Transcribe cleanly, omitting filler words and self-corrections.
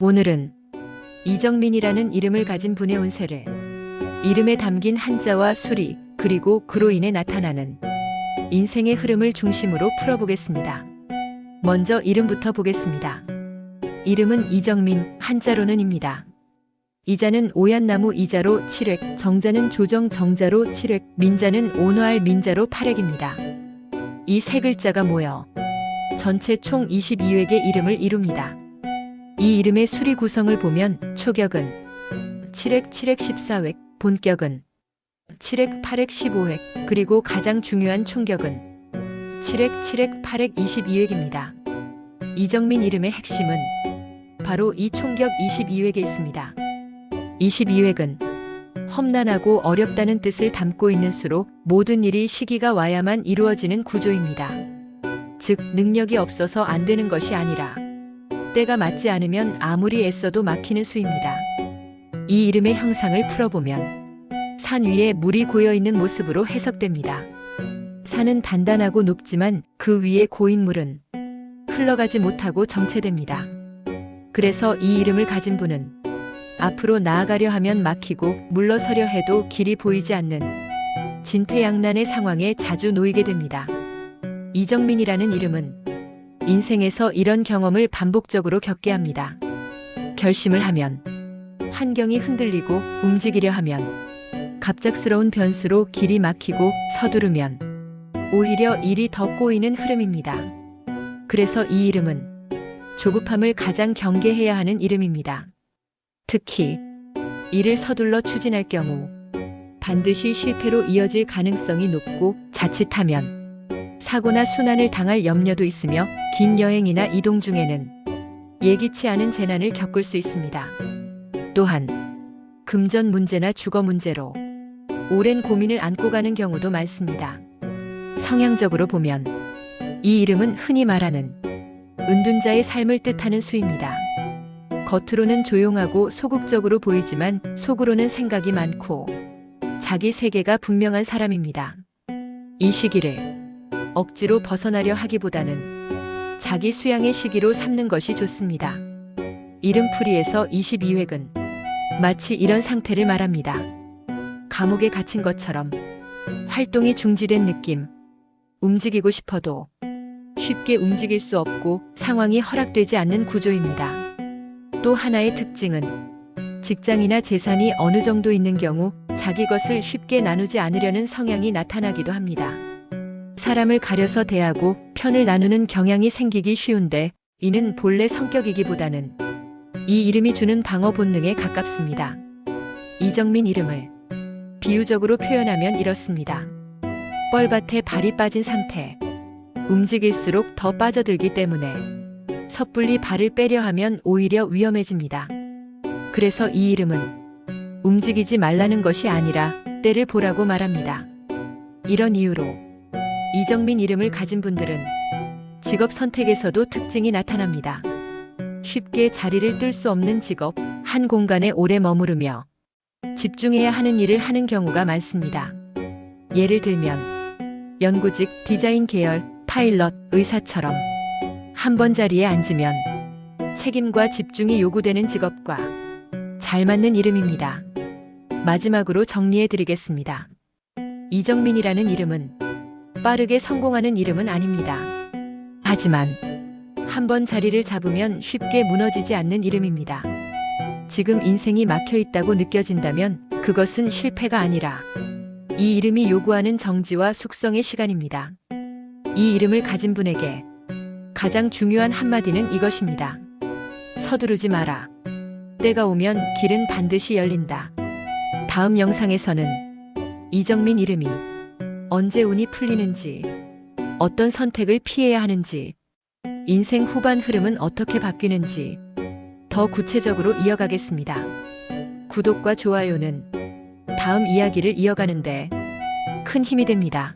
오늘은 이정민이라는 이름을 가진 분의 운세를, 이름에 담긴 한자와 수리, 그리고 그로 인해 나타나는 인생의 흐름을 중심으로 풀어보겠습니다. 먼저 이름부터 보겠습니다. 이름은 이정민, 한자로는 입니다. 이자는 오얏나무 이자로 7획, 정자는 조정 정자로 7획, 민자는 온화할 민자로 8획입니다. 이 세 글자가 모여 전체 총 22획의 이름을 이룹니다. 이 이름의 수리 구성을 보면 초격은 7획 7획 14획, 본격은 7획 8획 15획, 그리고 가장 중요한 총격은 7획 7획 8획 22획입니다. 이정민 이름의 핵심은 바로 이 총격 22획에 있습니다. 22획은 험난하고 어렵다는 뜻을 담고 있는 수로 모든 일이 시기가 와야만 이루어지는 구조입니다. 즉, 능력이 없어서 안 되는 것이 아니라 때가 맞지 않으면 아무리 애써도 막히는 수입니다. 이 이름의 형상을 풀어보면 산 위에 물이 고여있는 모습으로 해석됩니다. 산은 단단하고 높지만 그 위에 고인 물은 흘러가지 못하고 정체됩니다. 그래서 이 이름을 가진 분은 앞으로 나아가려 하면 막히고 물러서려 해도 길이 보이지 않는 진퇴양난의 상황에 자주 놓이게 됩니다. 이정민이라는 이름은 인생에서 이런 경험을 반복적으로 겪게 합니다. 결심을 하면, 환경이 흔들리고 움직이려 하면, 갑작스러운 변수로 길이 막히고 서두르면 오히려 일이 더 꼬이는 흐름입니다. 그래서 이 이름은 조급함을 가장 경계해야 하는 이름입니다. 특히 일을 서둘러 추진할 경우 반드시 실패로 이어질 가능성이 높고, 자칫하면 사고나 순환을 당할 염려도 있으며 긴 여행이나 이동 중에는 예기치 않은 재난을 겪을 수 있습니다. 또한 금전 문제나 주거 문제로 오랜 고민을 안고 가는 경우도 많습니다. 성향적으로 보면 이 이름은 흔히 말하는 은둔자의 삶을 뜻하는 수입니다. 겉으로는 조용하고 소극적으로 보이지만 속으로는 생각이 많고 자기 세계가 분명한 사람입니다. 이 시기를 억지로 벗어나려 하기보다는 자기 수양의 시기로 삼는 것이 좋습니다. 이름풀이에서 22획은 마치 이런 상태를 말합니다. 감옥에 갇힌 것처럼 활동이 중지된 느낌, 움직이고 싶어도 쉽게 움직일 수 없고 상황이 허락되지 않는 구조입니다. 또 하나의 특징은 직장이나 재산이 어느 정도 있는 경우 자기 것을 쉽게 나누지 않으려는 성향이 나타나기도 합니다. 사람을 가려서 대하고 편을 나누는 경향이 생기기 쉬운데, 이는 본래 성격이기보다는 이 이름이 주는 방어 본능에 가깝습니다. 이정민 이름을 비유적으로 표현하면 이렇습니다. 뻘밭에 발이 빠진 상태, 움직일수록 더 빠져들기 때문에 섣불리 발을 빼려 하면 오히려 위험해집니다. 그래서 이 이름은 움직이지 말라는 것이 아니라 때를 보라고 말합니다. 이런 이유로 이정민 이름을 가진 분들은 직업 선택에서도 특징이 나타납니다. 쉽게 자리를 뜰 수 없는 직업, 한 공간에 오래 머무르며 집중해야 하는 일을 하는 경우가 많습니다. 예를 들면 연구직, 디자인 계열, 파일럿, 의사처럼 한 번 자리에 앉으면 책임과 집중이 요구되는 직업과 잘 맞는 이름입니다. 마지막으로 정리해 드리겠습니다. 이정민이라는 이름은 빠르게 성공하는 이름은 아닙니다. 하지만 한번 자리를 잡으면 쉽게 무너지지 않는 이름입니다. 지금 인생이 막혀 있다고 느껴진다면 그것은 실패가 아니라 이 이름이 요구하는 정지와 숙성의 시간입니다. 이 이름을 가진 분에게 가장 중요한 한마디는 이것입니다. 서두르지 마라. 때가 오면 길은 반드시 열린다. 다음 영상에서는 이정민 이름이 언제 운이 풀리는지, 어떤 선택을 피해야 하는지, 인생 후반 흐름은 어떻게 바뀌는지 더 구체적으로 이어가겠습니다. 구독과 좋아요는 다음 이야기를 이어가는데 큰 힘이 됩니다.